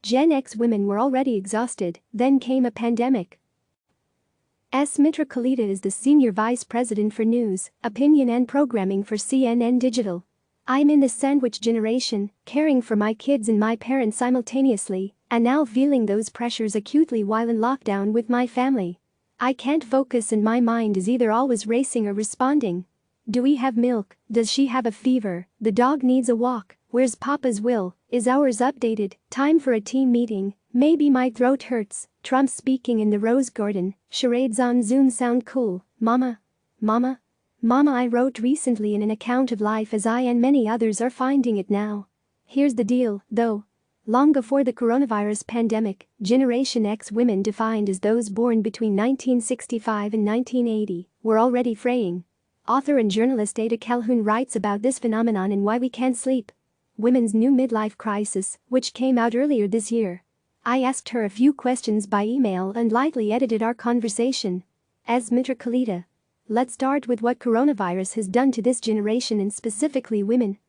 Gen X women were already exhausted, then came a pandemic. Mitra Kalita is the Senior Vice President for News, Opinion and Programming for CNN Digital. I'm in the sandwich generation, caring for my kids and my parents simultaneously, and now feeling those pressures acutely while in lockdown with my family. I can't focus and my mind is either always racing or responding. Do we have milk? Does she have a fever? The dog needs a walk. Where's Papa's will? Is ours updated? Time for a team meeting. Maybe my throat hurts. Trump speaking in the Rose Garden. Charades on Zoom sound cool. Mama, I wrote recently in an account of life as I and many others are finding it now. Here's the deal, though. Long before the coronavirus pandemic, Generation X women, defined as those born between 1965 and 1980, were already fraying. Author and journalist Calhoun writes about this phenomenon in Why We Can't Sleep: Women's New Midlife Crisis, which came out earlier this year. I asked her a few questions by email and lightly edited our conversation. As Mitra Kalita. Let's start with what coronavirus has done to this generation and specifically women.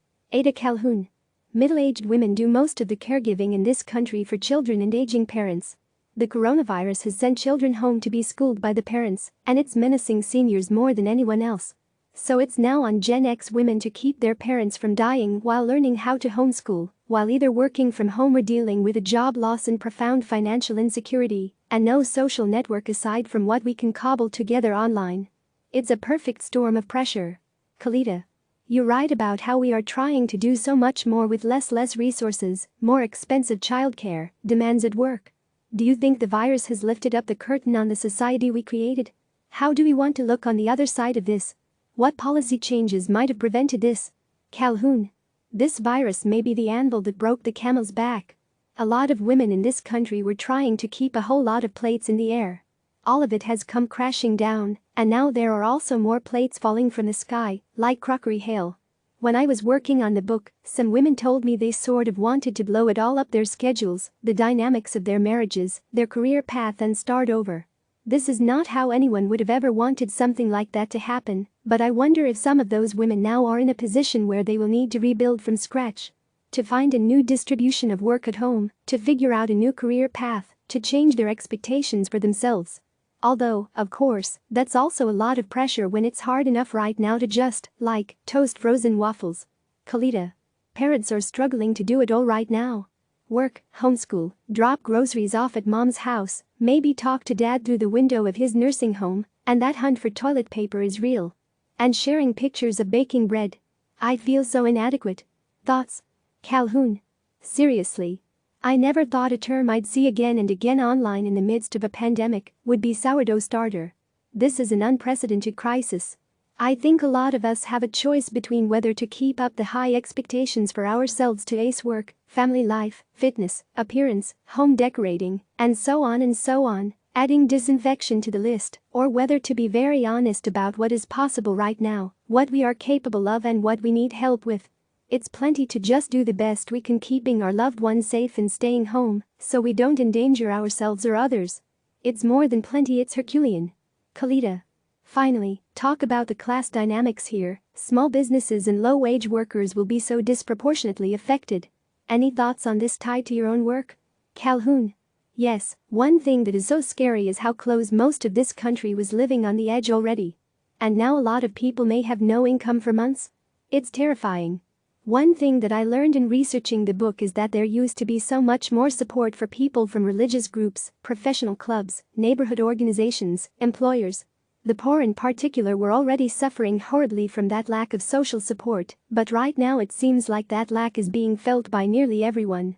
Calhoun. Middle-aged women do most of the caregiving in this country for children and aging parents. The coronavirus has sent children home to be schooled by the parents, and it's menacing seniors more than anyone else. So it's now on Gen X women to keep their parents from dying while learning how to homeschool, while either working from home or dealing with a job loss and profound financial insecurity, and no social network aside from what we can cobble together online. It's a perfect storm of pressure. Kalita. You write about how we are trying to do so much more with less resources, more expensive childcare, demands at work. Do you think the virus has lifted up the curtain on the society we created? How do we want to look on the other side of this? What policy changes might have prevented this? Calhoun. This virus may be the anvil that broke the camel's back. A lot of women in this country were trying to keep a whole lot of plates in the air. All of it has come crashing down, and now there are also more plates falling from the sky, like crockery hail. When I was working on the book, some women told me they sort of wanted to blow it all up, their schedules, the dynamics of their marriages, their career path, and start over. This is not how anyone would have ever wanted something like that to happen, but I wonder if some of those women now are in a position where they will need to rebuild from scratch. To find a new distribution of work at home, to figure out a new career path, to change their expectations for themselves. Although, of course, that's also a lot of pressure when it's hard enough right now to just, like, toast frozen waffles. Kalita. Parents are struggling to do it all right now. Work, homeschool, drop groceries off at mom's house, maybe talk to dad through the window of his nursing home, and that hunt for toilet paper is real. And sharing pictures of baking bread. I feel so inadequate. Thoughts? Calhoun. Seriously. I never thought a term I'd see again and again online in the midst of a pandemic would be sourdough starter. This is an unprecedented crisis. I think a lot of us have a choice between whether to keep up the high expectations for ourselves to ace work, family life, fitness, appearance, home decorating, and so on, adding disinfection to the list, or whether to be very honest about what is possible right now, what we are capable of and what we need help with. It's plenty to just do the best we can, keeping our loved ones safe and staying home, so we don't endanger ourselves or others. It's more than plenty, it's Herculean. Kalita. Finally, talk about the class dynamics here. Small businesses and low-wage workers will be so disproportionately affected. Any thoughts on this tied to your own work? Calhoun. Yes, one thing that is so scary is how close most of this country was living on the edge already. And now a lot of people may have no income for months. It's terrifying. One thing that I learned in researching the book is that there used to be so much more support for people from religious groups, professional clubs, neighborhood organizations, employers. The poor in particular were already suffering horribly from that lack of social support, but right now it seems like that lack is being felt by nearly everyone.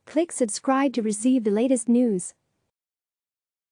Click subscribe to receive the latest news.